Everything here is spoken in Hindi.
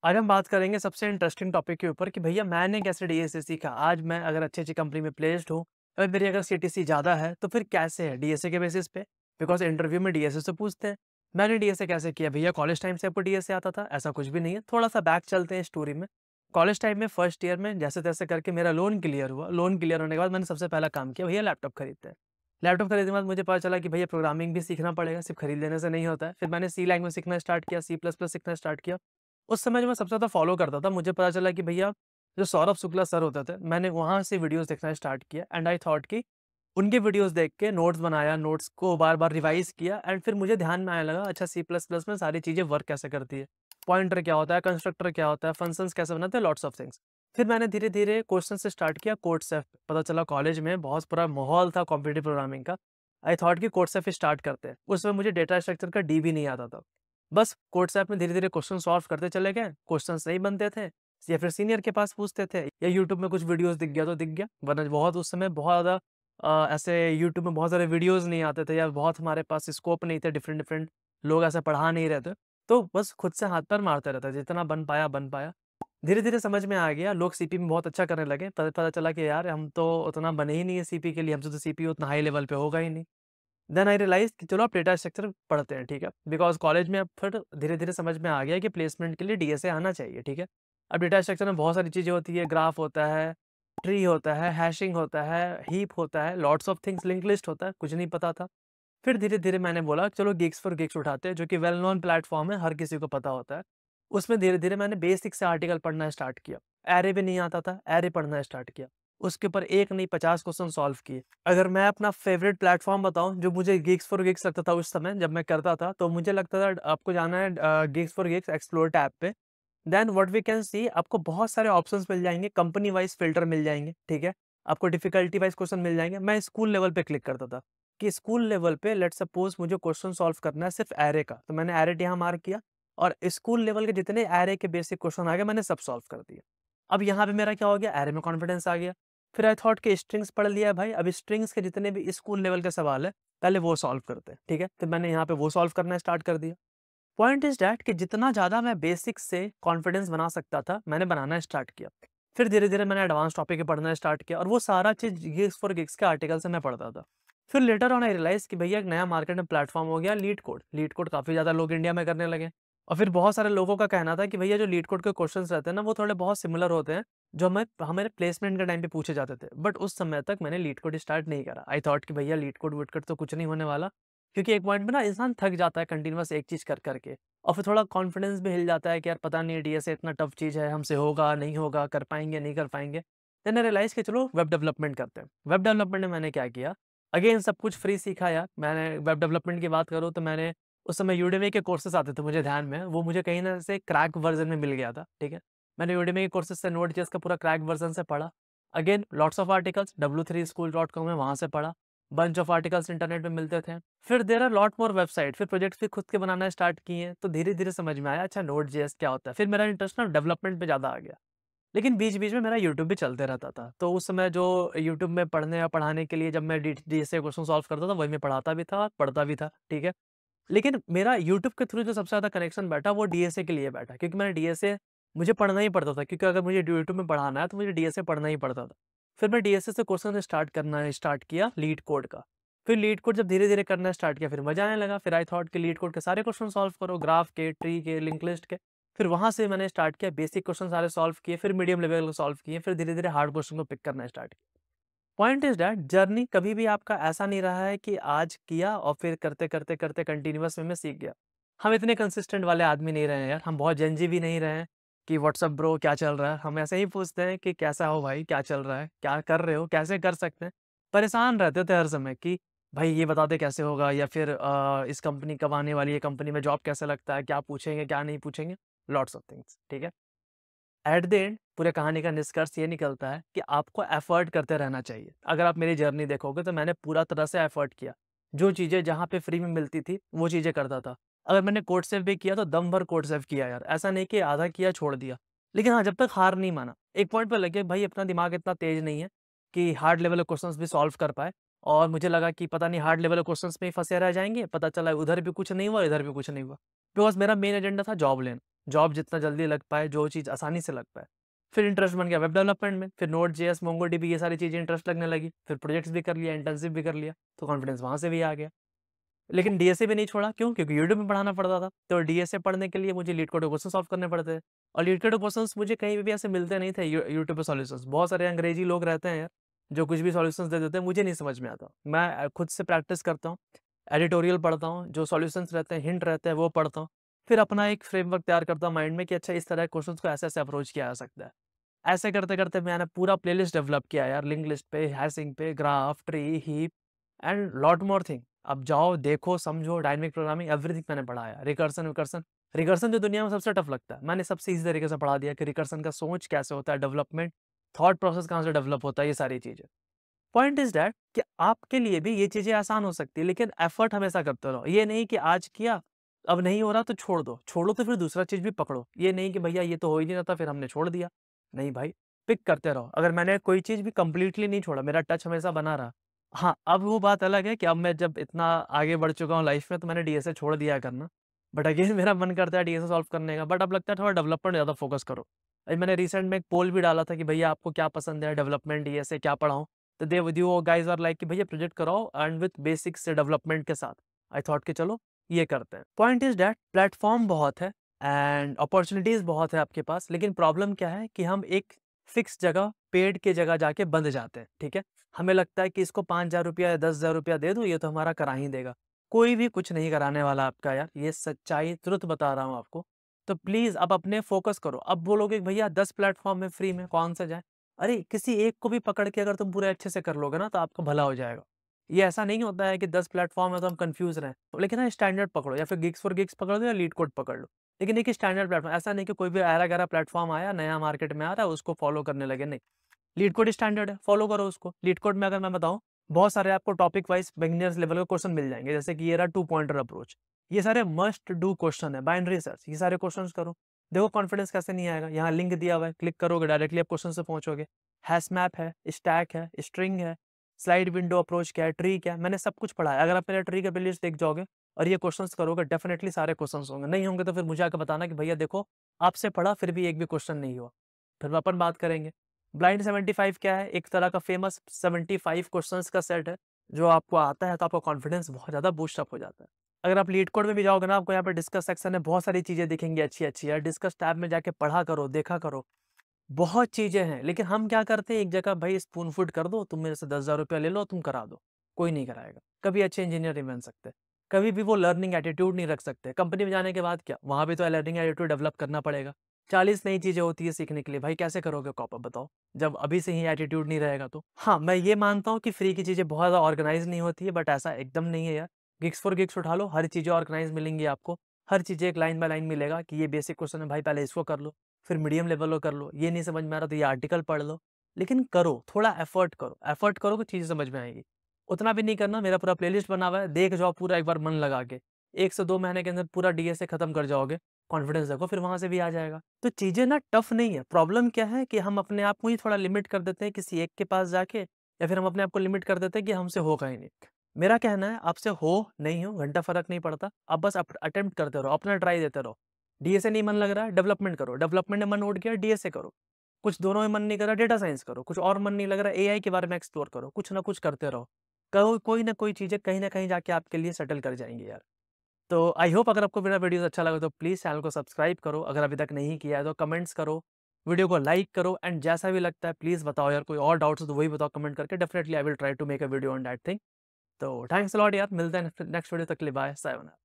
आज हम बात करेंगे सबसे इंटरेस्टिंग टॉपिक के ऊपर कि भैया मैंने कैसे डीएसए सीखा। आज मैं अगर अच्छी-अच्छी कंपनी में प्लेस्ड हूँ, और मेरी अगर सीटीसी ज़्यादा है, तो फिर कैसे है? डीएसए के बेसिस पे? बिकॉज़ इंटरव्यू में डीएसए से पूछते हैं। मैंने डीएसए कैसे किया? भैया कॉलेज टाइम से आपको डीएसए आता था? ऐसा कुछ भी नहीं है। थोड़ा-सा बैक चलते हैं स्टोरी में। कॉलेज टाइम में फर्स्ट ईयर में जैसे-तैसे करके मेरा लोन क्लियर हुआ। लोन क्लियर होने के बाद मैंने सबसे पहला काम किया, भैया लैपटॉप खरीदते हैं। लैपटॉप खरीदने के बाद मुझे पता चला कि भैया प्रोग्रामिंग भी सीखना पड़ेगा, सिर्फ़ खरीद लेने से नहीं होता है। फिर मैंने सी लैंग्वेज सीखना स्टार्ट किया, सी प्लस प्लस सीखना स्टार्ट किया। उस समय जो मैं सबसे ज़्यादा फ़ॉलो करता था, मुझे पता चला कि भैया जो सौरभ शुक्ला सर होते थे, मैंने वहाँ से वीडियोज़ देखना स्टार्ट किया एंड आई थॉट कि उनके वीडियोज़ देख के नोट्स बनाया, नोट्स को बार-बार रिवाइज़ किया एंड फिर मुझे ध्यान में आने लगा, अच्छा सी प्लस प्लस में सारी चीज़ें वर्क कैसे करती है। पॉइंटर क्या होता है, कंस्ट्रक्टर क्या होता है, फंक्शंस कैसे बनाते हैं, लॉट्स ऑफ थिंग्स। फिर मैंने धीरे-धीरे क्वेश्चन से स्टार्ट किया कोडसेफ। पता चला कॉलेज में बहुत पूरा माहौल था कॉम्पिटिटिव प्रोग्रामिंग का। आई थॉट कि कोडसेफ स्टार्ट करते हैं। उस समय मुझे डेटा स्ट्रक्चर का डी भी नहीं आता था। बस कोड्सऐप में धीरे-धीरे क्वेश्चन सॉल्व करते चले गए, क्वेश्चन्स नहीं बनते थे, या फिर सीनियर के पास पूछते थे या यूट्यूब में कुछ वीडियोज़ दिख गया तो दिख गया, वरना बहुत उस समय बहुत ज़्यादा ऐसे यूट्यूब में बहुत सारे वीडियोज़ नहीं आते थे या बहुत हमारे पास स्कोप नहीं थे, डिफरेंट-डिफरेंट लोग ऐसा पढ़ा नहीं रहे थे, तो बस खुद से हाथ पैर मारते रहते, जितना बन पाया, बन पाया। धीरे-धीरे समझ में आ गया, लोग सीपी में बहुत अच्छा करने लगे, पता पता चला कि यार हम तो उतना बने ही नहीं है सीपी के लिए, हमसे तो सीपी उतना हाई लेवल पे होगा ही नहीं। देन आई रियलाइज़ कि चलो आप डेटा स्ट्रक्चर पढ़ते हैं, ठीक है? बिकॉज़ कॉलेज में अब फिर धीरे-धीरे समझ में आ गया कि प्लेसमेंट के लिए डीएसए आना चाहिए, ठीक है? अब डेटा स्ट्रक्चर में बहुत सारी चीज़ें होती है, ग्राफ होता है, ट्री होता है, हैशिंग होता है, हीप होता है, lots of things, link list होता है, कुछ नहीं पता था। फिर धीरे-धीरे मैंने बोला चलो गिग्स फॉर गिग्स उठाते हैं, जो कि वेल नोन प्लेटफ़ॉर्म है, हर किसी को पता होता है। उसमें धीरे-धीरे मैंने बेसिक से आर्टिकल पढ़ना स्टार्ट किया। ऐरे भी नहीं आता था, ऐरे पढ़ना स्टार्ट किया। उसके ऊपर 1 नहीं 50 क्वेश्चन सॉल्व किए। अगर मैं अपना फ़ेवरेट प्लेटफ़ॉर्म बताऊँ, जो मुझे गिग्स फॉर गिग्स लगता था उस समय जब मैं करता था, तो मुझे लगता था आपको जाना है gigs for gigs explore tab पे। Then what we can see, आपको बहुत सारे ऑप्शंस मिल जाएँगे, कंपनी वाइज़ फ़िल्टर मिल जाएँगे, ठीक है? आपको डिफ़िकल्टी वाइज़ क्वेश्चन मिल जाएँगे। मैं स्कूल लेवल पे क्लिक करता था, कि स्कूल लेवल पे लेट्स सपोज़ मुझे क्वेश्चन सॉल्व करना है सिर्फ़ ऐरे का, तो मैंने ऐरे यहाँ मार्क किया और स्कूल लेवल के जितने ऐरे के बेसिक क्वेश्चन आ गए, मैंने सब सॉल्व कर दिए। अब यहाँ पे मेरा क्या हो गया, ऐरे में कॉन्फिडेंस आ गया। फिर आई थॉट कि स्ट्रिंग्स पढ़ लिया भाई, अब स्ट्रिंग्स के जितने भी स्कूल लेवल के सवाल है, पहले वो सॉल्व करते हैं, ठीक है? फिर मैंने यहाँ पे वो सॉल्व करना स्टार्ट कर दिया। पॉइंट इज़ दैट कि जितना ज़्यादा मैं बेसिक से कॉन्फिडेंस बना सकता था, मैंने बनाना स्टार्ट किया। फिर धीरे-धीरे मैंने एडवांस टॉपिक पढ़ना स्टार्ट किया और वो सारा चीज़ गिग्स फॉर गिग्स के आर्टिकल से मैं पढ़ता था। फिर लेटर ऑन आई रियलाइज़ कि भैया एक नया मार्केट में प्लेटफ़ॉर्म हो गया लीड कोड। लीड कोड काफ़ी ज़्यादा लोग इंडिया में करने लगे और फिर बहुत सारे लोगों का कहना था कि भैया जो लीड कोड के क्वेश्चन्स रहते हैं ना, वो थोड़े बहुत सिमिलर होते हैं, जो हमें हमारे प्लेसमेंट के टाइम पे पूछे जाते थे। बट उस समय तक मैंने लीड कोड स्टार्ट नहीं करा। आई थॉट कि भैया लीड कोड वुड कोड तो कुछ नहीं होने वाला, क्योंकि एक पॉइंट पे ना इंसान थक जाता है कंटीन्यूअस एक चीज़ कर के। और फिर थोड़ा कॉन्फिडेंस भी हिल जाता है कि यार पता नहीं डीएसए इतना टफ चीज़ है, हमसे होगा, नहीं होगा, कर पाएँगे, नहीं कर पाएँगे। देन आई रियलाइज़ कि चलो वेब डेवलपमेंट करते हैं। वेब डेवलपमेंट में मैंने क्या किया, अगेन सब कुछ फ्री सीखा यार। मैंने वेब डेवलपमेंट की बात करूँ तो मैंने उस समय यूडेमी के कोर्सेज़ आते थे मुझे ध्यान में, वो मुझे कहीं न से क्रैक वर्ज़न में मिल गया था, ठीक है? मैंने यूडेमी के कोर्सेज़ से नोड.जेएस का पूरा क्रैक वर्ज़न से पढ़ा। Again lots of articles w3school.com है, वहाँ से पढ़ा। बंच ऑफ आर्टिकल्स इंटरनेट पे मिलते थे। फिर there are lot more website, फिर प्रोजेक्ट्स भी खुद के बनाना स्टार्ट किए, तो धीरे-धीरे समझ में आया अच्छा नोड.जेएस क्या होता है। फिर मेरा इंटरेस्ट ना डेवलपमेंट पे ज़्यादा आ गया। लेकिन बीच-बीच में मेरा यूट्यूब भी चलते रहता था। तो उस समय जो यूट्यूब में पढ़ने या पढ़ाने के लिए जब मैं डीएसए क्वेश्चन सॉल्व करता था, वही मैं पढ़ाता भी था, पढ़ता भी था, ठीक है? लेकिन मेरा यूट्यूब के थ्रू जो सबसे ज़्यादा कनेक्शन बैठा वो डीएसए के लिए बैठा, क्योंकि मैंने डीएसए मुझे पढ़ना ही पड़ता था, क्योंकि अगर मुझे यूट्यूब में पढ़ाना है तो मुझे डीएसए पढ़ना ही पड़ता था। फिर मैं डीएसए से क्वेश्चन स्टार्ट करना स्टार्ट किया लीड कोड का। फिर लीड कोड जब धीरे-धीरे करना स्टार्ट किया, फिर मज़ा आने लगा। फिर आई थॉट कि लीड कोड के सारे क्वेश्चन सॉल्व करो, ग्राफ के, ट्री के, लिंक लिस्ट के। फिर वहाँ से मैंने स्टार्ट किया, बेसिक क्वेश्चन सारे सॉल्व किए, फिर मीडियम लेवल को सॉल्व किए, फिर धीरे-धीरे हार्ड क्वेश्चन को पिक करना स्टार्ट किया। पॉइंट इज़ दैट जर्नी कभी भी आपका ऐसा नहीं रहा है कि आज किया और फिर करते कंटीन्यूअस वे में सीख गया। हम इतने कंसिस्टेंट वाले आदमी नहीं रहे हैं यार, हम बहुत जेन ज़ी भी नहीं रहे हैं कि व्हाट्सअप ब्रो क्या चल रहा है? हम ऐसे ही पूछते हैं कि कैसा हो भाई? क्या चल रहा है? क्या कर रहे हो? कैसे कर सकते हैं? परेशान रहते थे हर समय कि भाई ये बता दे कैसे होगा, या फिर इस कंपनी कब आने वाली है? कंपनी में जॉब कैसे लगता है? क्या पूछेंगे, क्या नहीं पूछेंगे? लॉट्स ऑफ थिंग्स, ठीक है? एट द एंड पूरे कहानी का निष्कर्ष ये निकलता है कि आपको एफर्ट करते रहना चाहिए। अगर आप मेरी जर्नी देखोगे तो मैंने पूरा तरह से एफर्ट किया। जो चीज़ें जहाँ पे फ्री में मिलती थी, वो चीज़ें करता था। अगर मैंने कोड सेव भी किया तो दम भर कोड सेव किया यार। ऐसा नहीं कि आधा किया छोड़ दिया। लेकिन हाँ, जब तक हार नहीं माना। एक पॉइंट पे लगे भाई अपना दिमाग इतना तेज़ नहीं है कि हार्ड लेवल के क्वेश्चंस भी सॉल्व कर पाए, और मुझे लगा कि पता नहीं हार्ड लेवल के क्वेश्चंस में ही फँसे रह जाएँगे। पता चला उधर भी कुछ नहीं हुआ, इधर भी कुछ नहीं हुआ। बिकॉज़ मेरा मेन एजेंडा था जॉब लेना। जॉब जितना जल्दी लग पाए, जो चीज़ आसानी से लग पाए। फिर इंटरेस्ट बन गया वेब डेवलपमेंट में, फिर नोड.जेएस, मोंगोडीबी ये सारी चीज़ें इंटरेस्ट लगने लगी, फिर प्रोजेक्ट्स भी कर लिया, इंटर्नशिप भी कर लिया, तो कॉन्फिडेंस वहाँ से भी आ गया। लेकिन डीएसए भी नहीं छोड़ा, क्यों? क्योंकि यूट्यूब में पढ़ाना पड़ता था, तो डीएसए पढ़ने के लिए मुझे लीड कोड क्वेश्चन सॉल्व करने पड़ते थे और लीड कोड क्वेश्चंस मुझे कहीं पे भी ऐसे मिलते नहीं थे यूट्यूब पे सॉल्यूशंस। बहुत सारे अंग्रेजी लोग रहते हैं यार, जो कुछ भी सॉल्यूशंस दे देते हैं, मुझे नहीं समझ में आता। मैं खुद से प्रैक्टिस करता हूँ, एडिटोरियल पढ़ता हूँ, जो सॉल्यूशंस रहते हैं, हिंट रहते हैं, वो पढ़ता हूँ। फिर अपना एक फ्रेमवर्क तैयार करता हूँ माइंड में कि अच्छा इस तरह के क्वेश्चंस को ऐसे-ऐसे अप्रोच किया जा सकता है। ऐसे करते-करते मैंने पूरा प्लेलिस्ट डेवलप किया यार, लिंक लिस्ट पे, हैशिंग पे, graph, tree, heap and lot more thing. अब जाओ, देखो, समझो, डायनामिक प्रोग्रामिंग एवरीथिंग मैंने पढ़ाया। रिकर्सन रिकर्सन जो दुनिया में सबसे टफ लगता है, मैंने सबसे ईज़ी तरीके से पढ़ा दिया कि रिकर्सन का सोच कैसे होता है, डेवलपमेंट, थॉट प्रोसेस कहाँ से डेवलप होता है, ये सारी चीज़ें। पॉइंट इज़ दैट कि आपके लिए भी ये चीज़ें आसान हो सकती है, लेकिन एफर्ट हमेशा करते रहो। ये नहीं कि आज किया, अब नहीं हो रहा तो छोड़ दो। छोड़ो तो फिर दूसरा चीज़ भी पकड़ो। ये नहीं कि भैया ये तो हो ही नहीं रहा था, फिर हमने छोड़ दिया। नहीं भाई, पिक करते रहो। अगर मैंने कोई चीज़ भी कंप्लीटली नहीं छोड़ा, मेरा टच हमेशा बना रहा। हाँ, अब वो बात अलग है कि अब मैं जब इतना आगे बढ़ चुका हूँ लाइफ़ में, तो मैंने डीएसए छोड़ दिया है करना। बट अगेन मेरा मन करता है डीएसए सॉल्व करने का, बट अब लगता है थोड़ा डेवलपमेंट ज़्यादा फ़ोकस करो। अभी मैंने रिसेंट में एक पोल भी डाला था कि भैया आपको क्या पसंद है, डेवलपमेंट, डीएसए क्या पढ़ाऊँ? तो they with you guys are like कि भैया प्रोजेक्ट कराओ एंड विथ बेसिक्स से डेवलपमेंट के साथ। आई थॉट कि चलो ये करते हैं। पॉइंट इज दैट प्लेटफॉर्म बहुत है एंड अपॉर्चुनिटीज बहुत है आपके पास, लेकिन प्रॉब्लम क्या है कि हम एक फिक्स जगह, पेड के जगह जाके बंध जाते हैं। ठीक है, हमें लगता है कि इसको 5,000 रुपया या 10,000 रुपया दे दूं, ये तो हमारा करा ही देगा। कोई भी कुछ नहीं कराने वाला आपका यार, ये सच्चाई ट्रुथ बता रहा हूँ आपको। तो प्लीज अब अपने फोकस करो। अब बोलोगे कि भैया 10 प्लेटफॉर्म में फ्री में कौन सा जाए? अरे किसी एक को भी पकड़ के अगर तुम पूरे अच्छे से कर लोगे ना, तो आपका भला हो जाएगा। ये ऐसा नहीं होता है कि 10 प्लेटफ़ॉर्म है तो हम कन्फ्यूज़ रहें। लेकिन हाँ, स्टैंडर्ड पकड़ो, या फिर गिग्स फॉर गिग्स पकड़ लो या लीड कोड पकड़ लो। लेकिन एक स्टैंडर्ड प्लेटफ़ॉर्म, ऐसा नहीं कि कोई भी ऐरा-गैरा प्लेटफ़ॉर्म आया, नया मार्केट में आ रहा है, उसको फॉलो करने लगे, नहीं। लीड कोड स्टैंडर्ड है, फॉलो करो उसको। लीड कोड में अगर मैं बताऊँ, बहुत सारे आपको टॉपिक वाइज़ बिगिनर्स लेवल के क्वेश्चन मिल जाएँगे, जैसे कि ये रहा टू पॉइंटर अप्रोच। ये सारे मस्ट डू क्वेश्चन है, बाइनरी सर्च, ये सारे क्वेश्चंस करो। देखो कॉन्फिडेंस कैसे नहीं आएगा। यहाँ लिंक दिया हुआ है, क्लिक करोगे डायरेक्टली आप क्वेश्चन से पहुँचोगे। हैश मैप है, स्टैक है, स्ट्रिंग है, स्लाइड विंडो अप्रोच क्या है, ट्री क्या है, मैंने सब कुछ पढ़ा है। अगर आप मेरा ट्री का प्लेलिस्ट देख जाओगे और ये क्वेश्चंस करोगे, डेफिनिटली सारे क्वेश्चंस होंगे। नहीं होंगे तो फिर मुझे आके बताना कि भैया देखो, आपसे पढ़ा फिर भी एक भी क्वेश्चन नहीं हुआ। फिर अपन बात करेंगे। ब्लाइंड 75 क्या है? एक तरह का फेमस 75 क्वेश्चंस का सेट है, जो आपको आता है तो आपका कॉन्फिडेंस बहुत ज़्यादा बूस्ट अप हो जाता है। अगर आप लीड कोड में भी जाओगे ना, आपको यहाँ पे डिस्कस सेक्शन में बहुत सारी चीज़ें दिखेंगी अच्छी-अच्छी यार। डिस्कस टैब में जाके पढ़ा करो, देखा करो। बहुत चीज़ें हैं, लेकिन हम क्या करते हैं, एक जगह भाई स्पून फीड कर दो, तुम मेरे से 10,000 रुपया ले लो, तुम करा दो। कोई नहीं कराएगा। कभी अच्छे इंजीनियर नहीं बन सकते। कभी भी वो लर्निंग एटीट्यूड नहीं रख सकते। कंपनी में जाने के बाद क्या? वहाँ भी तो लर्निंग एटीट्यूड डेवलप करना पड़ेगा। 40 नई चीज़ें होती है सीखने के लिए, भाई कैसे करोगे कॉप अप बताओ? जब अभी से ही एटीट्यूड नहीं रहेगा तो। हाँ, मैं ये मानता हूँ कि फ्री की चीज़ें बहुत ज़्यादा ऑर्गनाइज़ नहीं होती है, बट ऐसा एकदम नहीं है यार। गिग्स फॉर गिग्स उठा लो, हर चीज़ें ऑर्गनाइज़ मिलेंगी आपको। हर चीज़ें एक लाइन बाय लाइन मिलेगा कि ये बेसिक क्वेश्चन है भाई, पहले इसको कर लो। फिर मीडियम लेवल कर लो, ये नहीं समझ में आ रहा तो ये आर्टिकल पढ़ लो। लेकिन करो, थोड़ा एफर्ट करोगे चीज़ें समझ में आएँगी। उतना भी नहीं करना, मेरा पूरा प्लेलिस्ट बना हुआ है, देख जाओ पूरा एक बार मन लगा के। 1 से 2 महीने के अंदर पूरा डीएसए खत्म कर जाओगे, कॉन्फिडेंस देखो फिर वहाँ से भी आ जाएगा। तो चीज़ें ना टफ नहीं है, प्रॉब्लम क्या है कि हम अपने आप को ही थोड़ा लिमिट कर देते हैं किसी एक के पास जाके, या फिर हम अपने आप को लिमिट कर देते हैं कि हमसे होगा ही नहीं। मेरा कहना है आपसे हो, नहीं हो, घंटा फ़र्क नहीं पड़ता, आप बस अटेम्प्ट करते रहो, अपना ट्राई देते रहो। डीएसए नहीं मन लग रहा है, डेवलपमेंट करो, डेवलपमेंट में मन उठ गया, डीएसए करो। कुछ दोनों में मन नहीं कर रहा, डेटा साइंस करो, कुछ और मन नहीं लग रहा, एआई के बारे में एक्सप्लोर करो, कुछ ना कुछ करते रहो। कोई ना कोई चीज़ें कहीं न कहीं जाके आपके लिए सेटल कर जाएँगी यार। तो आई होप अगर आपको मेरा वीडियोज़ अच्छा लगा तो प्लीज़ चैनल को सब्सक्राइब करो, अगर अभी तक नहीं किया है तो कमेंट्स करो, वीडियो को लाइक करो एंड जैसा भी लगता है प्लीज़ बताओ यार, कोई और डाउट्स हो तो वही बताओ कमेंट करके, definitely I will try to make a video on that thing. तो थैंक्स अ लॉट यार, मिलते हैं नेक्स्ट वीडियो, तक के लिए बाय, सायोनारा।